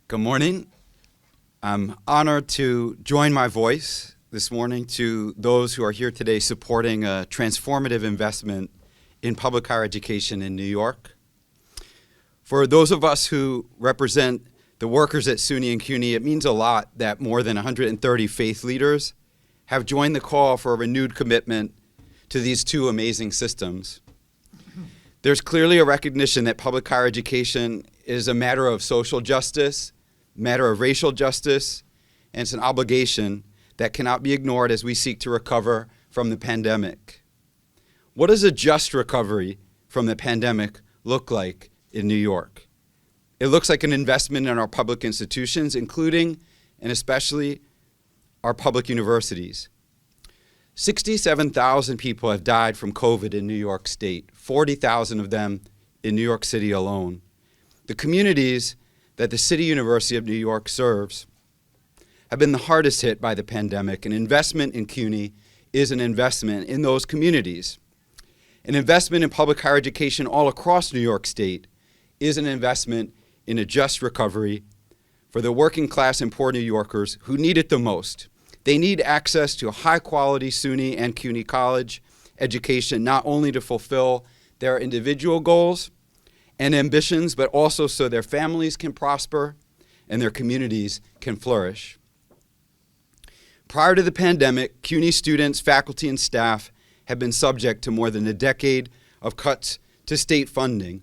Good morning. I'm honored to join my voice this morning to those who are here today supporting a transformative investment in public higher education in New York. For those of us who represent the workers at SUNY and CUNY, it means a lot that more than 130 faith leaders have joined the call for a renewed commitment to these two amazing systems. There's clearly a recognition that public higher education is a matter of social justice, matter of racial justice, and it's an obligation that cannot be ignored as we seek to recover from the pandemic. What does a just recovery from the pandemic look like in New York? It looks like an investment in our public institutions, including and especially our public universities. 67,000 people have died from COVID in New York State, 40,000 of them in New York City alone. The communities that the City University of New York serves have been the hardest hit by the pandemic. An investment in CUNY is an investment in those communities. An investment in public higher education all across New York State is an investment in a just recovery for the working class and poor New Yorkers who need it the most. They need access to a high-quality SUNY and CUNY college education, not only to fulfill their individual goals and ambitions, but also so their families can prosper and their communities can flourish. Prior to the pandemic, CUNY students, faculty, and staff have been subject to more than a decade of cuts to state funding.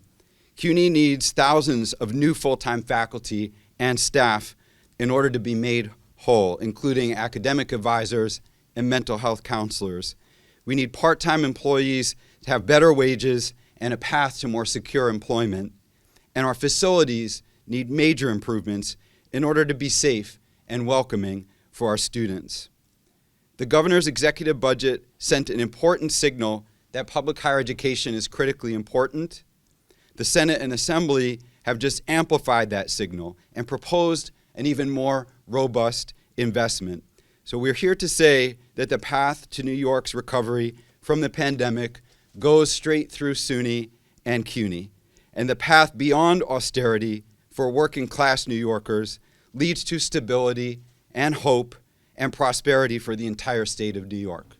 CUNY needs thousands of new full-time faculty and staff in order to be made whole, including academic advisors and mental health counselors. We need part-time employees to have better wages and a path to more secure employment. And our facilities need major improvements in order to be safe and welcoming for our students. The governor's executive budget sent an important signal that public higher education is critically important. The Senate and Assembly have just amplified that signal and proposed an even more robust investment. So we're here to say that the path to New York's recovery from the pandemic goes straight through SUNY and CUNY, and the path beyond austerity for working class New Yorkers leads to stability and hope and prosperity for the entire state of New York.